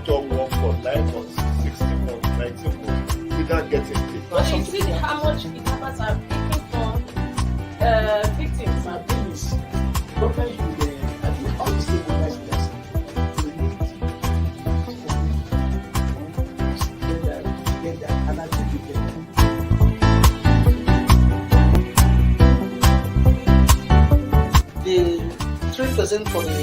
not done work for 9 months, 16 months, 19 months without getting paid. But you see how much kidnappers are picking from victims and police. Government will, I think all the stakeholders will get that, and I think we get that. The 3% for the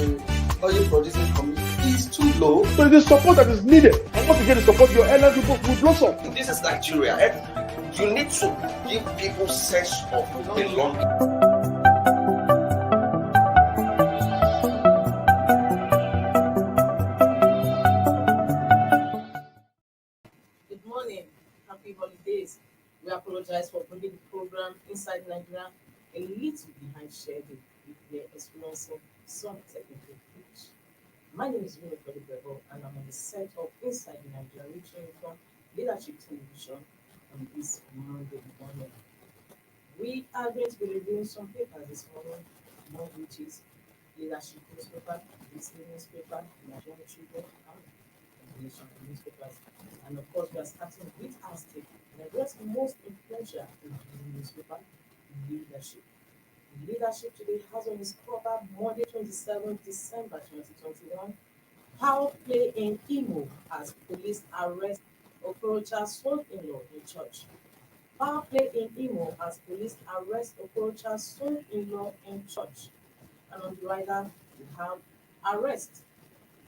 oil producing community is too low. So the support that is needed, and once again, the support your energy will blossom. This is Nigeria. You need to give people sense of belonging. Good morning, happy holidays. We apologize for bringing the program Inside Nigeria a little behind schedule if we are experiencing some technical glitch. My name is Winnie Kodibebo, and I'm on the set of Inside Nigeria, reaching from Leadership Television on this Monday morning. We are going to be reviewing some papers this morning, one which is Leadership newspaper, this newspaper, Nigerian Tribune, and Nation newspapers. And of course, we are starting with our state, Nigeria's most influential newspaper, Leadership. Leadership today has on its cover Monday, 27th December 2021, power play in Imo as police arrest Okorocha's son-in-law in church. Power play in Imo as police arrest Okorocha's son-in-law in church. And on the rider, we have arrest.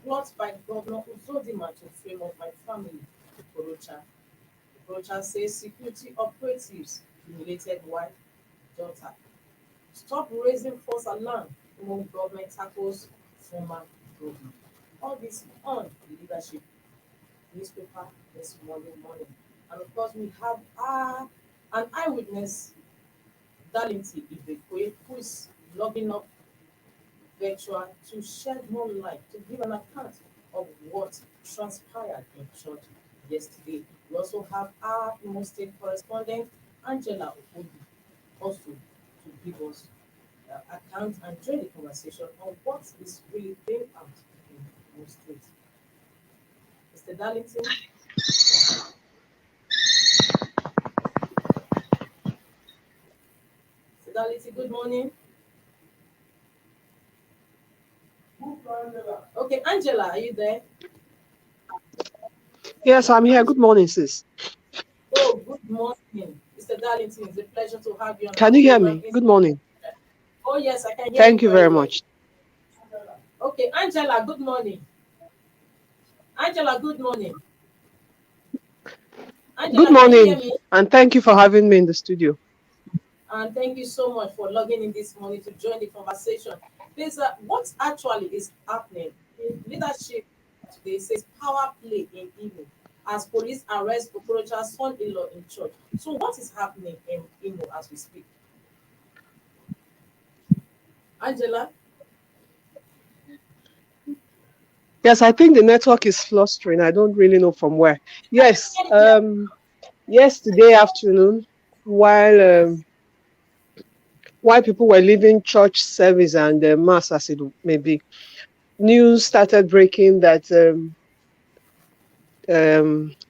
Plot by Governor Uzodinma to frame up my family, Okorocha. Okorocha says security operatives humiliated wife, daughter. Stop raising false alarm among government tackles former government. All this on the Leadership newspaper this morning. And of course, we have an eyewitness, Darlington Ibekwe, who is logging up virtual to shed more light, to give an account of what transpired in church yesterday. We also have our Imo State correspondent, Angela Okobi, also to give us account and join the conversation on what is really playing out in Imo State. Mr. Darlington. Mr. Darlington, good morning. Okay, Angela, are you there? Yes, I'm here. Good morning, sis. Oh, good morning. Mr. Darlington, it's a pleasure to have you on. Can you hear me? Good morning. Oh, yes, I can hear you. Thank you very much. Okay, Angela, good morning. Angela, good morning. Angela, good morning, and thank you for having me in the studio. And thank you so much for logging in this morning to join the conversation. Please, what actually is happening in Leadership today says power play in Imo as police arrest Okorocha's son-in-law in church. So what is happening in Imo as we speak? Angela? Yes, I think the network is flustering. I don't really know from where. Yes, yesterday afternoon, while people were leaving church service and mass, as it may be, news started breaking that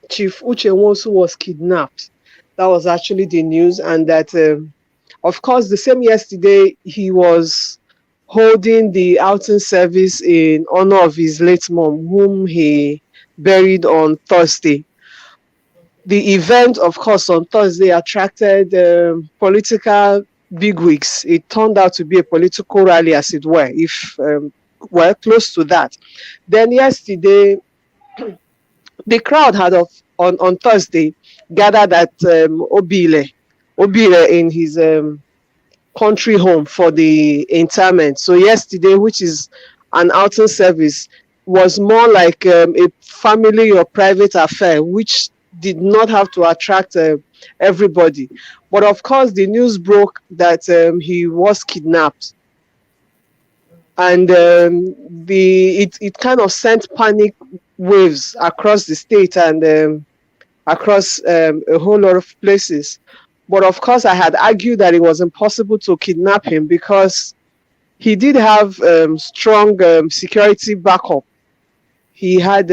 Chief Uche Nwosu was kidnapped. That was actually the news, and that, of course, the same yesterday, he was holding the outing service in honor of his late mom, whom he buried on Thursday. The event, of course, on Thursday attracted political bigwigs. It turned out to be a political rally, as it were, if close to that. Then yesterday, the crowd had on Thursday gathered at Obile in his country home for the interment. So yesterday, which is an outing service, was more like a family or private affair, which did not have to attract everybody. But of course, the news broke that he was kidnapped, and it kind of sent panic waves across the state and across a whole lot of places. But of course, I had argued that it was impossible to kidnap him because he did have strong security backup. He had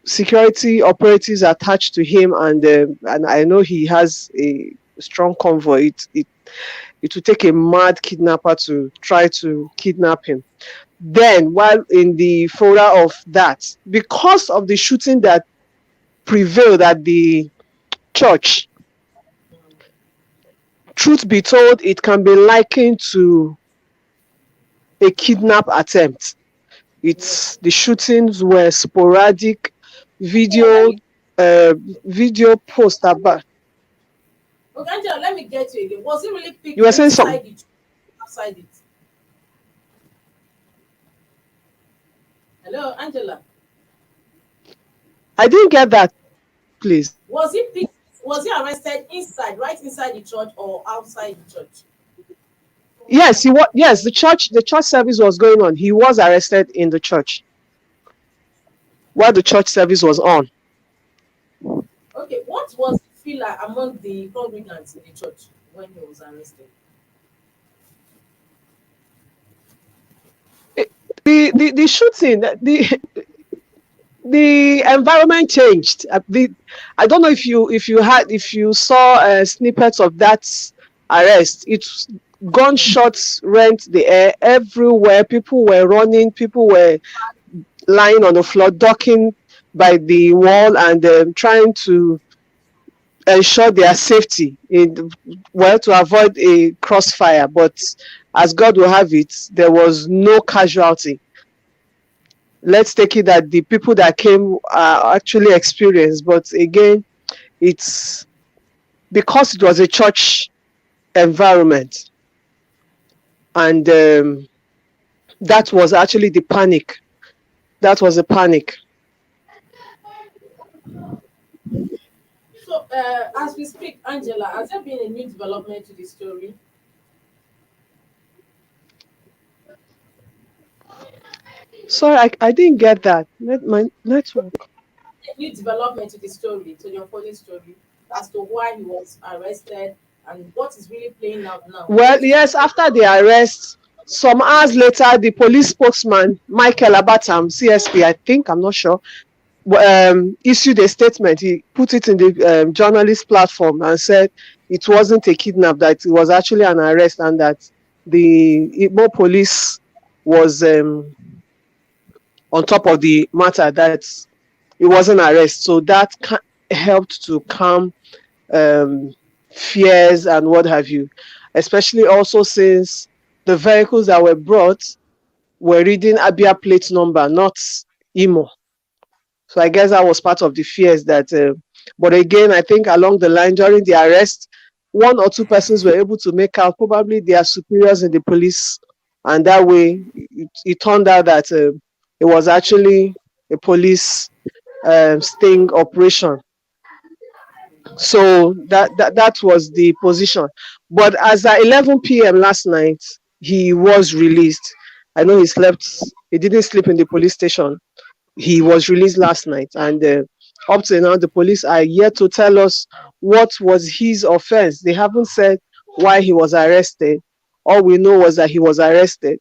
security operatives attached to him, and I know he has a strong convoy. It would take a mad kidnapper to try to kidnap him. Then, while in the fora of that, because of the shooting that prevailed at the church, truth be told, it can be likened to a kidnap attempt. It's the shootings were sporadic, Angela, let video me uh, video post about. okay, Angela, let me get you again. Was it really You picked were saying something. inside it, outside it? Hello, Angela. I didn't get that, please. Was he picked? Was he arrested inside, right inside the church, or outside the church? Yes, he was. Yes, the church service was going on. He was arrested in the church while the church service was on. Okay, what was the feel like among the congregants in the church when he was arrested? The shooting, the environment changed. I don't know if you saw snippets of that arrest. It's gunshots rent the air everywhere. People were running. People were lying on the floor, ducking by the wall, and trying to ensure their safety to avoid a crossfire. But as God will have it, there was no casualty. Let's take it that the people that came are actually experienced. But again, it's because it was a church environment, and that was actually the panic. That was a panic. So, as we speak, Angela, has there been a new development to the story? Sorry, I didn't get that. My network. A new development to the story, to the unfolding story, as to why he was arrested and what is really playing out now? Well, What is yes, the after the arrest, some hours later, the police spokesman, Michael Abatam, CSP, I think, I'm not sure, issued a statement. He put it in the journalist platform and said it wasn't a kidnap, that it was actually an arrest, and that the Igbo police was on top of the matter, that it wasn't arrest. So that helped to calm um, fears and what have you, especially also since the vehicles that were brought were reading Abia plate number, not Imo. So I guess that was part of the fears that, but again, I think along the line during the arrest, one or two persons were able to make out probably their superiors in the police. And that way, it turned out that it was actually a police sting operation. So that was the position. But as at 11 p.m. last night, he was released. I know he slept. He didn't sleep in the police station. He was released last night, and up to now, the police are yet to tell us what was his offense. They haven't said why he was arrested. All we know was that he was arrested.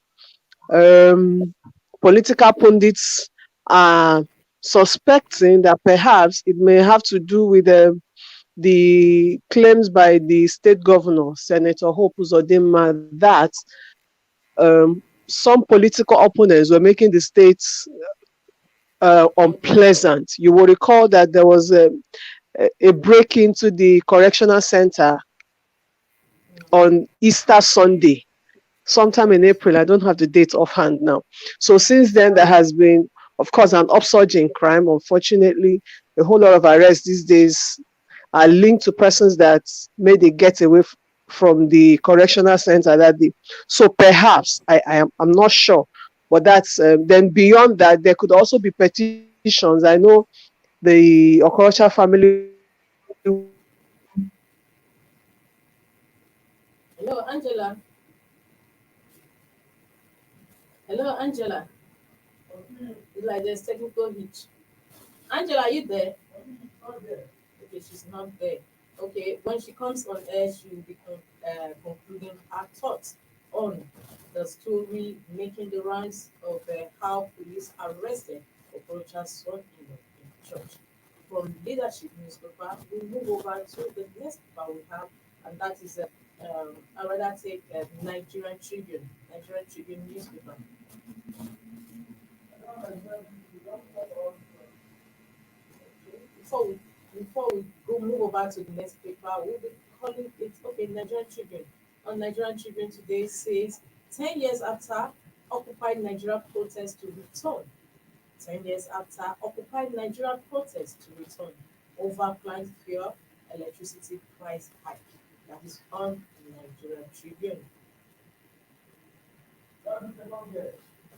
Um, Political pundits are suspecting that perhaps it may have to do with the claims by the state governor, Senator Hope Uzodinma, that some political opponents were making the states unpleasant. You will recall that there was a break into the correctional center on Easter Sunday, sometime in April. I don't have the date offhand now. So since then, there has been, of course, an upsurge in crime. Unfortunately, a whole lot of arrests these days are linked to persons that made a getaway from the correctional center that day. So perhaps, I'm not sure, but that's then beyond that, there could also be petitions. I know the Okorocha family Hello, Angela. Hello, Angela. It's like there's technical hitch. Angela, are you there? Okay, she's not there. Okay, when she comes on air, she will be concluding her thoughts on the story making the rounds of how police arrested Okorocha's son-in-law. church. From leadership newspaper, we move over to the next paper we have, and that is I rather take Nigerian Tribune, Nigerian Tribune newspaper. Before we go move over to the next paper, we'll be calling it okay, Nigerian Tribune. On Nigerian Tribune today says 10 years after occupied Nigeria protest to return. 10 years after occupied Nigeria protest to return over planned fuel electricity price hike. That is on Nigerian Tribune.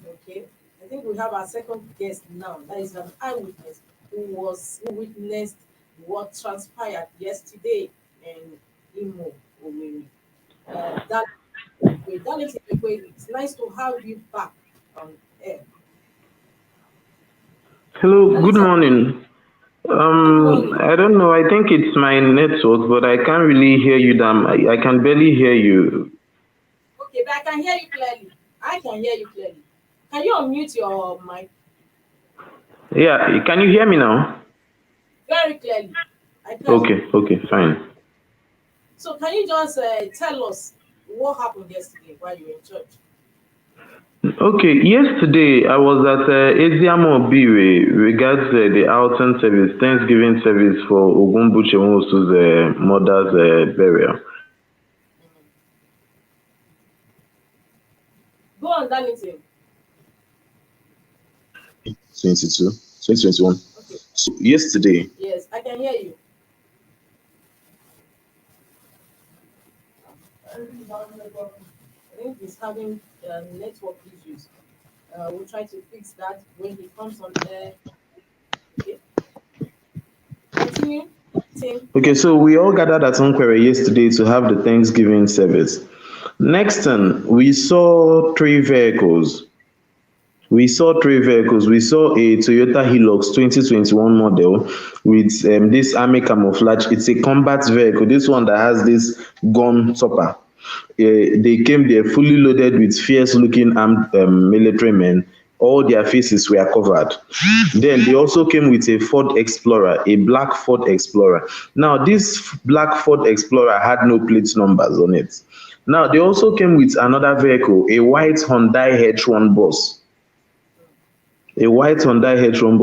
Okay. I think we have our second guest now. That is an eyewitness who witnessed what transpired yesterday in Imo, Owerri. That it's nice to have you back on air. Hello, good Alisa, morning. good morning. I don't know. I think it's my network, but I can't really hear you. Damn, I can barely hear you. Okay, but I can hear you clearly. I can hear you clearly. Can you unmute your mic Yeah, can you hear me now? very clearly? I can. Okay, fine. So can you just tell us what happened yesterday while you were in church? Okay, yesterday I was at Eziamo Biwe regards the Alton service, Thanksgiving service for Ogumbuche Nwosu's mother's burial. Go on, Darlington. 2021. Okay. So yesterday, Yes, I can hear you. I think he's having network issues. We'll try to fix that when he comes on there. Okay. Continue, Tim. okay, so we all gathered at Nkwere yesterday to have the Thanksgiving service. Next thing, we saw three vehicles. We saw a Toyota Hilux 2021 model with this army camouflage. It's a combat vehicle. This one that has this gun topper. They came there fully loaded with fierce-looking armed military men. All their faces were covered. Then they also came with a Ford Explorer, a black Ford Explorer. Now, this black Ford Explorer had no plate numbers on it. Now, they also came with another vehicle, a white Hyundai H1 bus. This white Hyundai H1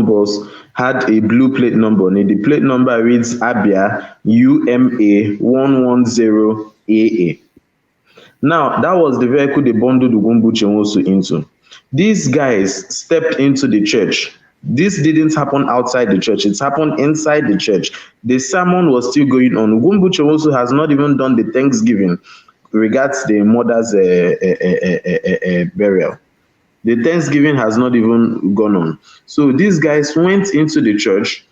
bus had a blue plate number on it. The plate number reads Abia UMA 110AA. Now, that was the vehicle they bundled Ogumbuche Nwosu into. These guys stepped into the church. This didn't happen outside the church. It happened inside the church. The sermon was still going on. Ogumbuche Nwosu has not even done the Thanksgiving regards the mother's burial. The Thanksgiving has not even gone on. So these guys went into the church.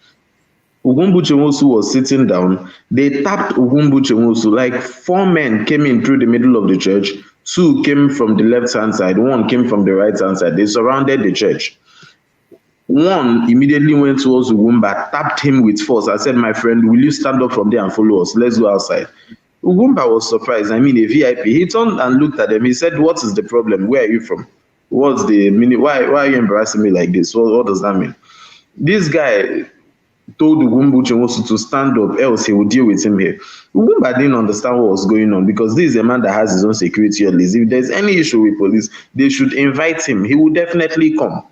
Ogumbuche Nwosu was sitting down. They tapped Ogumbuche Nwosu. Like 4 men came in through the middle of the church. 2 came from the left-hand side. 1 came from the right-hand side. They surrounded the church. 1 immediately went towards Ugumba, tapped him with force. I said, my friend, will you stand up from there and follow us? Let's go outside. Ugumba was surprised. I mean, a VIP. He turned and looked at them. He said, what is the problem? Where are you from? What's the meaning? Why are you embarrassing me like this? What does that mean? This guy told Ogumbuche Nwosu to stand up, else he would deal with him here. Ugumba didn't understand what was going on because this is a man that has his own security at least. If there's any issue with police, they should invite him. He will definitely come.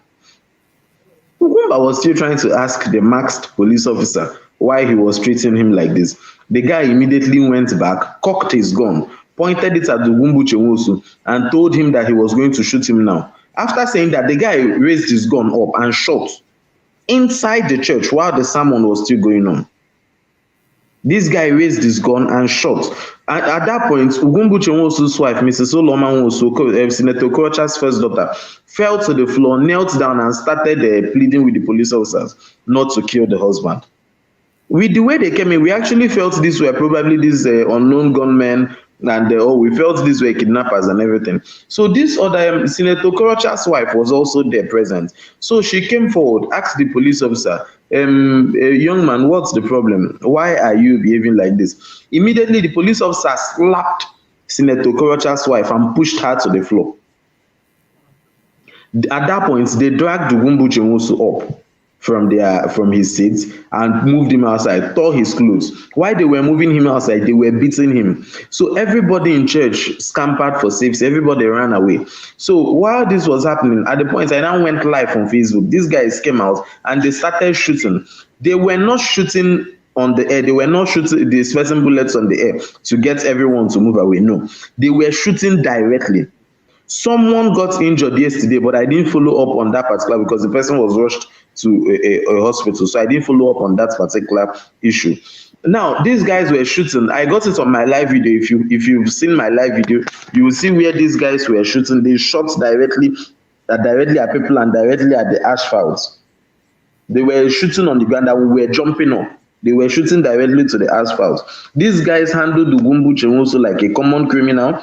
Ugumba was still trying to ask the masked police officer why he was treating him like this. The guy immediately went back, cocked his gun, pointed it at Ogumbuche Nwosu, and told him that he was going to shoot him now. After saying that, the guy raised his gun up and shot inside the church while the sermon was still going on. This guy raised his gun and shot. At that point, Ogumbuche Nwosu's wife, Mrs. Oloma Nwosu, Senator Okorocha's first daughter, fell to the floor, knelt down, and started pleading with the police officers not to kill the husband. With the way they came in, we actually felt these were probably these unknown gunmen, and we felt these were kidnappers and everything. So this other Senator Okorocha's wife was also there present. So she came forward, asked the police officer, young man, what's the problem? Why are you behaving like this? Immediately, the police officer slapped Senator Okorocha's wife and pushed her to the floor. At that point, they dragged Ogumbuche Nwosu up. from his seat and moved him outside, tore his clothes. While they were moving him outside, they were beating him. So everybody in church scampered for safety. Everybody ran away. So while this was happening, at the point I now went live on Facebook, these guys came out and they started shooting. They were not shooting on the air. They were not shooting, dispersing bullets on the air to get everyone to move away. No, they were shooting directly. Someone got injured yesterday, but I didn't follow up on that particular because the person was rushed to a hospital. So I didn't follow up on that particular issue. Now, these guys were shooting. I got it on my live video. If you've seen my live video, you will see where these guys were shooting. They shot directly at people and directly at the asphalt. They were shooting on the ground and we were jumping up. They were shooting directly to the asphalt. These guys handled Ugwumbu Chenwosu like a common criminal.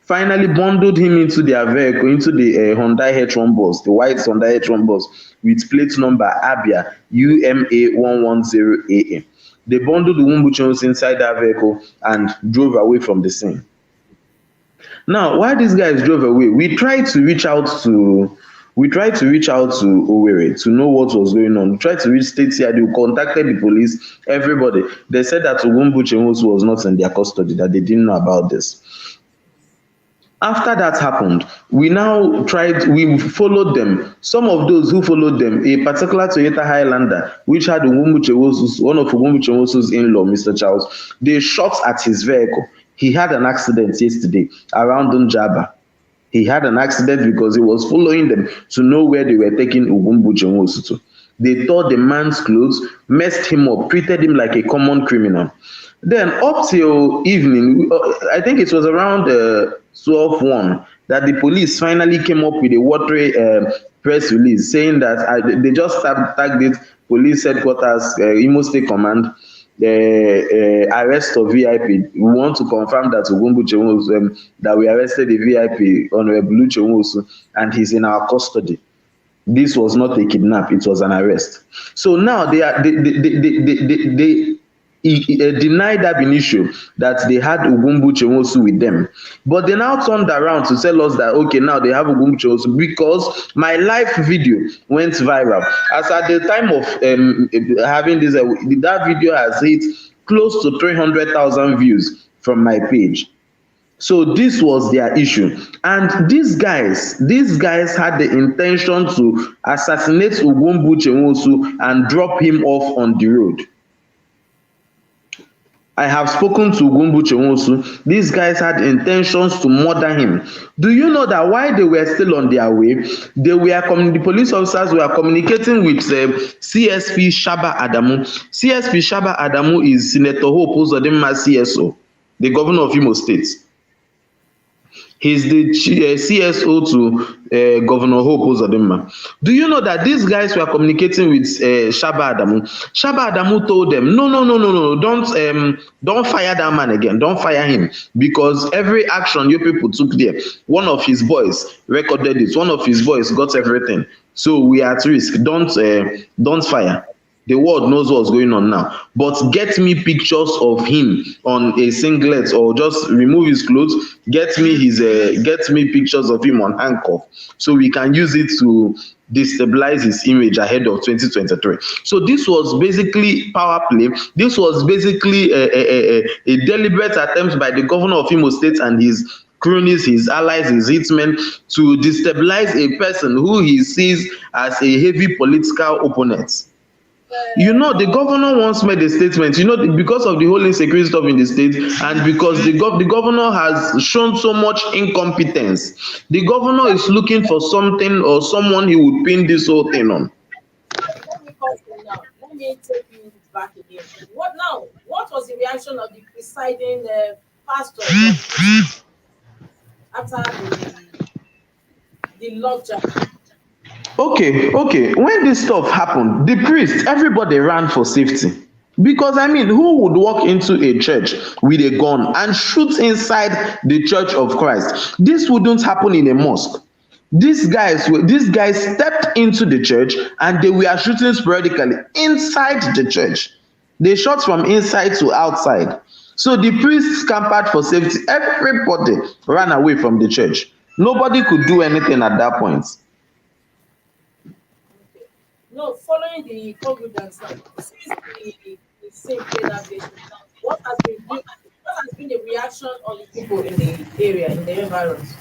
Finally bundled him into their vehicle, into the Hyundai H1 bus, the white Hyundai H1 bus with plate number Abia UMA110AA. They bundled Ugwumbu Chenwosu inside that vehicle and drove away from the scene. Now, while these guys drove away, we tried to reach out to Owerri to know what was going on. We tried to reach State CID, we contacted the police, everybody. They said that Ugwumbu Chenwosu was not in their custody, that they didn't know about this. After that happened, we followed them. Some of those who followed them, a particular Toyota Highlander, which had one of Ugwumbu Chenwosu's in-law, Mr. Charles, they shot at his vehicle. He had an accident yesterday around Njaba. He had an accident because he was following them to know where they were taking Ugwumbu Chenwosu to. They tore the man's clothes, messed him up, treated him like a common criminal. Then up till evening, I think it was around 12:01 that the police finally came up with a watery press release saying that they just tagged it, police headquarters, Imo State Command, arrest of VIP. We want to confirm that Ugwumbu Chenwosu, that we arrested the VIP, Honorable Chenwosu, and he's in our custody. This was not a kidnap, it was an arrest. So now they denied that initial that they had Ugwumbu Chenwosu with them, but they now turned around to tell us that okay, now they have Ugwumbu Chenwosu because my live video went viral. As at the time of having this, that video has hit close to 300,000 views from my page. So this was their issue, and these guys had the intention to assassinate Ugwumbu Chenwosu and drop him off on the road. I have spoken to Ugwumbu Chenwosu. These guys had intentions to murder him. Do you know that while they were still on their way, the police officers were communicating with CSP Shaba Adamu. CSP Shaba Adamu is Senator Hope Uzodimma's CSO, the governor of Imo State. He's the CSO to Governor Hope Uzodimma. Do you know that these guys were communicating with Shaba Adamu? Shaba Adamu told them, no, don't fire that man again. Don't fire him, because every action you people took there, one of his boys recorded it. One of his boys got everything. So we are at risk. Don't fire. The world knows what's going on now. But get me pictures of him on a singlet, or just remove his clothes. Get me pictures of him on handcuff, so we can use it to destabilize his image ahead of 2023. So this was basically power play. This was basically a deliberate attempt by the governor of Imo State and his cronies, his allies, his hitmen, to destabilize a person who he sees as a heavy political opponent. You know, the governor once made a statement, because of the whole insecurity stuff in the state, and because the governor has shown so much incompetence, the governor is looking for something or someone he would pin this whole thing on. Let me take you back again. What was the reaction of the presiding pastor after the lockdown? Okay. When this stuff happened, the priest, everybody ran for safety. Because, who would walk into a church with a gun and shoot inside the Church of Christ? This wouldn't happen in a mosque. These guys stepped into the church and they were shooting sporadically inside the church. They shot from inside to outside. So the priests scampered for safety. Everybody ran away from the church. Nobody could do anything at that point. No, following the congregants now, since the same played that video, what has been the reaction of the people in the area, in the environs?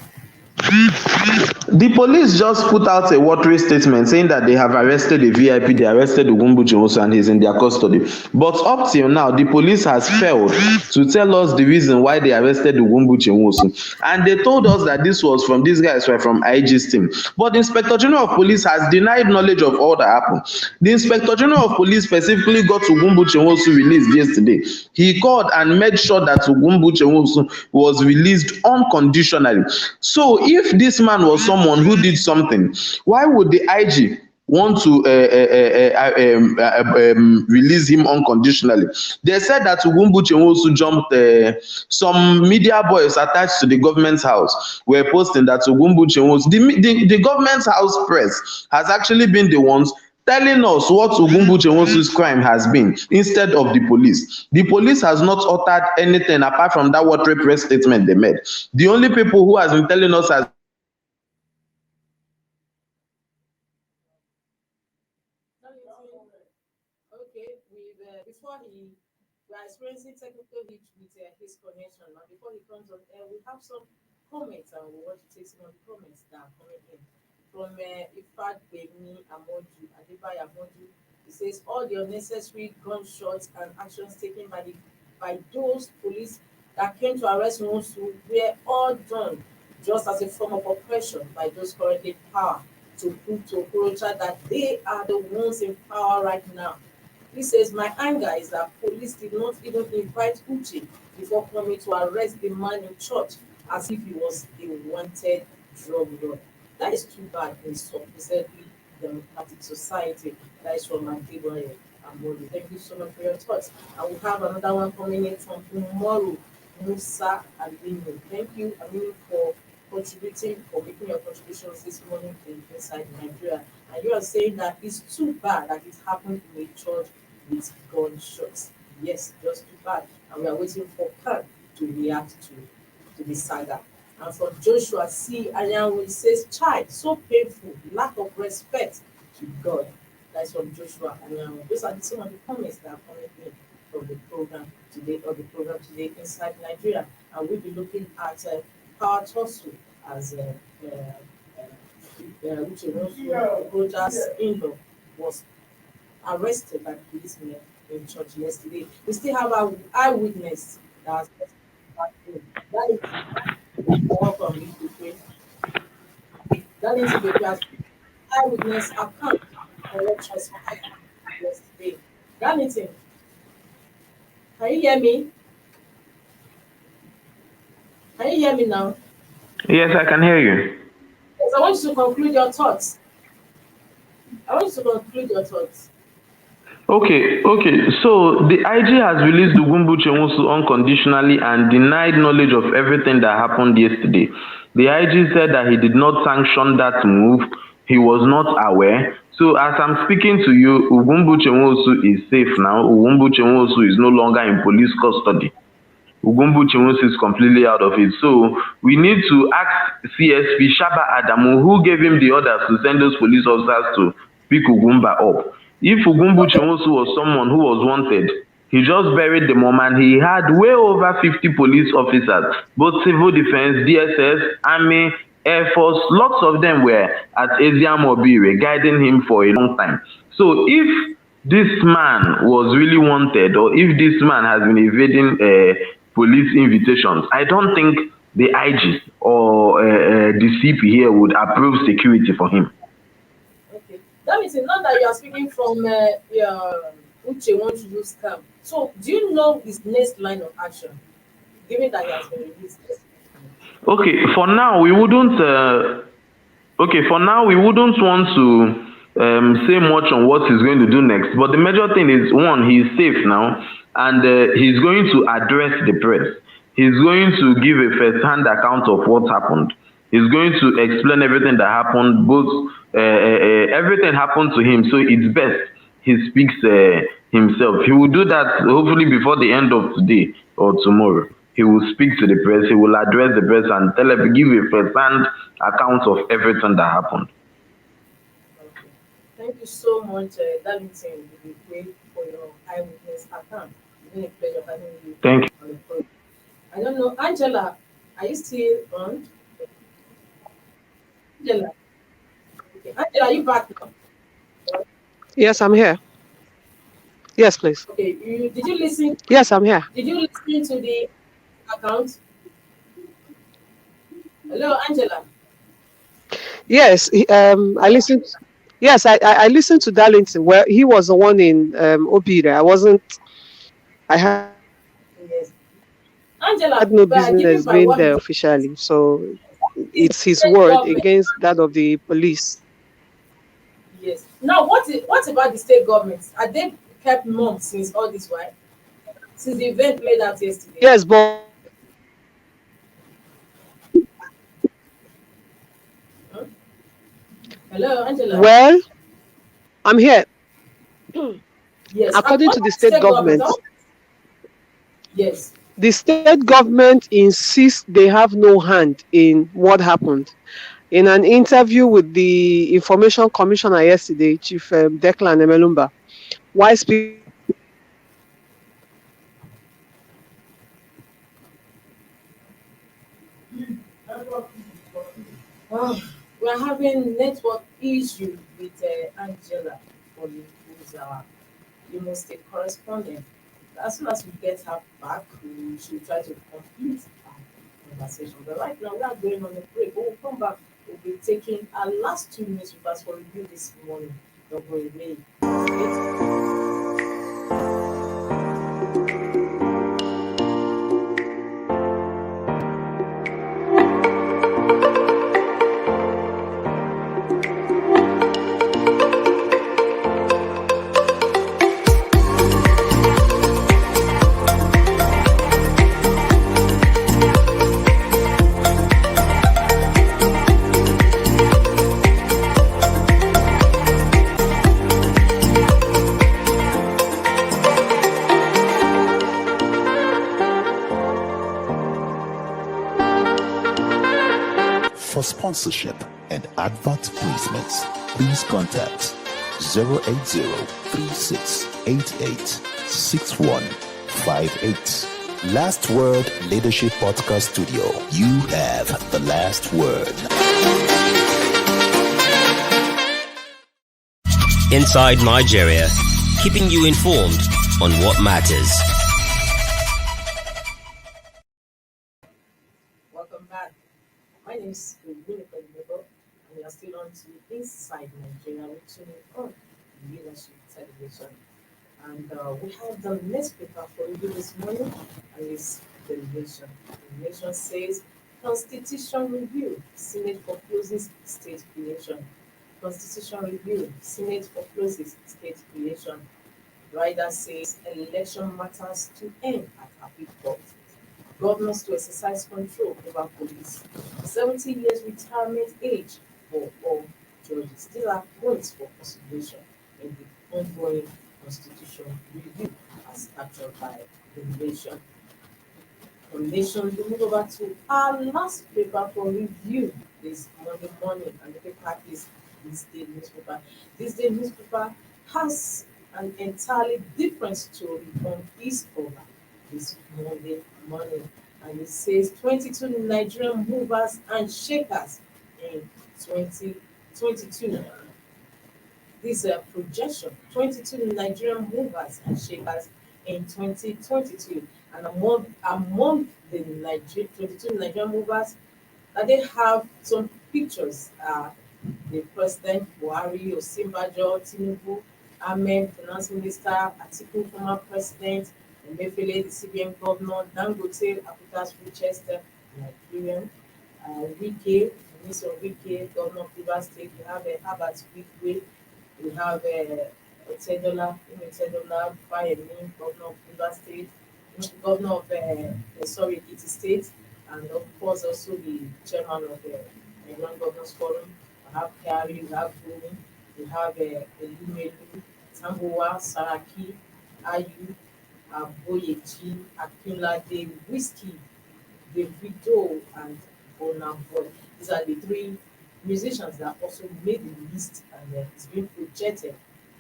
The police just put out a watery statement saying that they have arrested a VIP, they arrested Ugwumbuchi also, and he's in their custody. But up till now, the police has failed to tell us the reason why they arrested Ugwumbuchi also. And they told us that these guys were from IG's team. But the Inspector General of Police has denied knowledge of all that happened. The Inspector General of Police specifically got Ugwumbuchi also released yesterday. He called and made sure that Ugwumbuchi also was released unconditionally. So if this man was someone who did something, why would the IG want to release him unconditionally? They said that Ugwumbuchi also jumped. Some media boys attached to the government's house were posting that Ugwumbuchi was the government's house press has actually been the ones telling us what Ugwumbuchi Nwosu's crime has been instead of the police. The police has not uttered anything apart from that watery press statement they made. The only people who has been telling us has Okay, before we are experiencing technical hitch with his connection. Now, before he comes on air, we have some comments, and we want to take some of the comments that are coming in from Ifad Bemi Amodu Adebayo Amodu. He says all the unnecessary gunshots and actions taken by those police that came to arrest Nwosu were all done just as a form of oppression by those currently in power to prove to Okorocha that they are the ones in power right now. He says, my anger is that police did not even invite Uche before coming to arrest the man in church as if he was a wanted drug lord. That is too bad in supposedly democratic society. That is from Adebayo Amodu. Thank you so much for your thoughts. And we have another one coming in from tomorrow, Musa Alinu. Thank you, Alinu, for making your contributions this morning in Inside Nigeria. And you are saying that it's too bad that it happened in a church with gunshots. Yes, just too bad. And we are waiting for Khan to react to the saga. And from Joshua C. Anyanwu, says, child, so painful, lack of respect to God. That's from Joshua Anyanwu. Those are some of the comments that are coming in from the program today, Inside Nigeria. And we'll be looking at Power Tussle as which Roger's in-law was arrested by policemen in church yesterday. We still have our eyewitness that is welcome that is the eyewitness account for what transpired yesterday. Darlington, can you hear me? Can you hear me now? Yes, I can hear you. Yes, I want you to conclude your thoughts. Okay. So the IG has released Ugwumbuchi Nwosu unconditionally and denied knowledge of everything that happened yesterday. The IG said that he did not sanction that move. He was not aware. So as I'm speaking to you, Ugwumbuchi Nwosu is safe now. Ugwumbuchi Nwosu is no longer in police custody. Ugwumbuchi Nwosu is completely out of it. So we need to ask CSP Shaba Adamu, who gave him the orders to send those police officers to pick Ugwumba up. If Ugwumbuchi Nwosu was someone who was wanted, he just buried the mom, and he had way over 50 police officers, both civil defense, DSS, Army, Air Force. Lots of them were at Eziam Obire, guiding him for a long time. So if this man was really wanted, or if this man has been evading police invitations, I don't think the IG or the CP here would approve security for him. Okay. That means not that you are speaking from Uche wants to do scam. So do you know his next line of action, given that he has been released? Okay, for now we wouldn't want to say much on what he's going to do next. But the major thing is, one, he's safe now, and he's going to address the press. He's going to give a first-hand account of what happened. He's going to explain everything that happened. Everything happened to him, so it's best he speaks himself. He will do that hopefully before the end of today or tomorrow. He will speak to the press. He will address the press and give a first-hand account of everything that happened. Okay. Thank you so much, Darlington, for your eyewitness account. It's been a pleasure having you Thank you. on the program. I don't know, Angela, are you still on? Angela, okay. Angela, are you back now? Yes, I'm here. Yes, please. Okay, did you listen? Yes, I'm here. Did you listen to the account? Hello, Angela. Yes, I listened. Yes, I listened to Darlington. Well, he was the one in Obire. I wasn't. I had no business being Yes, there officially. Angela. So Giving my it's word, his word against that of the is police. state government. Yes. Now, what about the state government? Are they kept mum since all this while? Since the event played out yesterday? Yes, but Huh? Hello, Angela. well, I'm here. Yes. According Under to the the state state government, government, yes. the state government insists they have no hand in what happened. In an interview with the Information Commissioner yesterday, Chief Declan Emelumba, while speaking to the media, he said the state government has no hand in what happened. Oh, we're having network issue with Angela for who's our Imo State correspondent. As soon as we get her back, we should try to complete our conversation. But right now, we are going on a break. When we come back, we'll be taking our last 2 minutes with us for review this morning. Don't go away. Stay For sponsorship and advert placements, please contact 080-3688-6158. Last Word Leadership Podcast Studio. You have the last word. Inside Nigeria, keeping you informed on what matters. welcome back. My name is Winifred Bebo, and we are still on to Inside Nigeria, which is on leadership television. And we have the next paper for you this morning, and it's the Nation. The Nation says Constitution Review, Senate forecloses state creation. Constitution Review, Senate forecloses state creation. Rider says election matters to end at happy court. Governors to exercise control over police. 70 years retirement age for all judges. These are points for consideration in the ongoing constitution review as captured by the nation. From nation, we move over to our last paper for review this Monday morning, and the paper is this day newspaper. This day newspaper has an entirely different story on its cover this Monday morning, and it says 22 Nigerian movers and shakers in 2022. This projection 22 Nigerian movers and shakers in 2022, and among the 22 Nigerian movers they have some pictures. The President Buhari, Osinbajo, Tinubu, Ahmed, Finance Minister, Atiku, former President, Emefiele, the CBN Governor, Dangote, Africa's richest Nigerian, Wike, Minister Wike, Governor of Rivers State. We have Herbert Wike, we have Otedola, Fayemi, Governor of Rivers State, Governor of Ekiti State, and of course also the chairman of the Nigerian Governors Forum. We have Kari, we have Bumi, we have Elumelu, Tambuwa, Saraki, Ayu, Aboyeji, Akinlade, Whiskey, Davido, and Bonavoy. These are the three musicians that also made the list, and it's been projected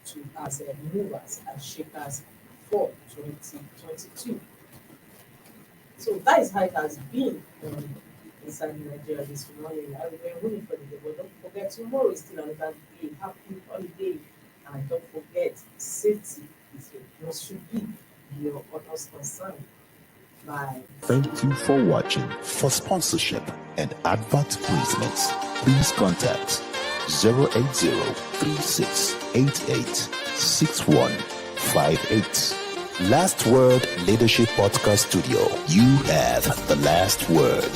to as movers and shakers for 2022. So that is how it has been inside Nigeria this morning. I will be rooting for the day, but don't forget, tomorrow is still another day. Happy holiday, and don't forget, safety is should be your utmost concern. Bye. Thank you for watching. For sponsorship and advert placements, please contact 080-3688-6158. Last Word Leadership Podcast Studio. You have the last word.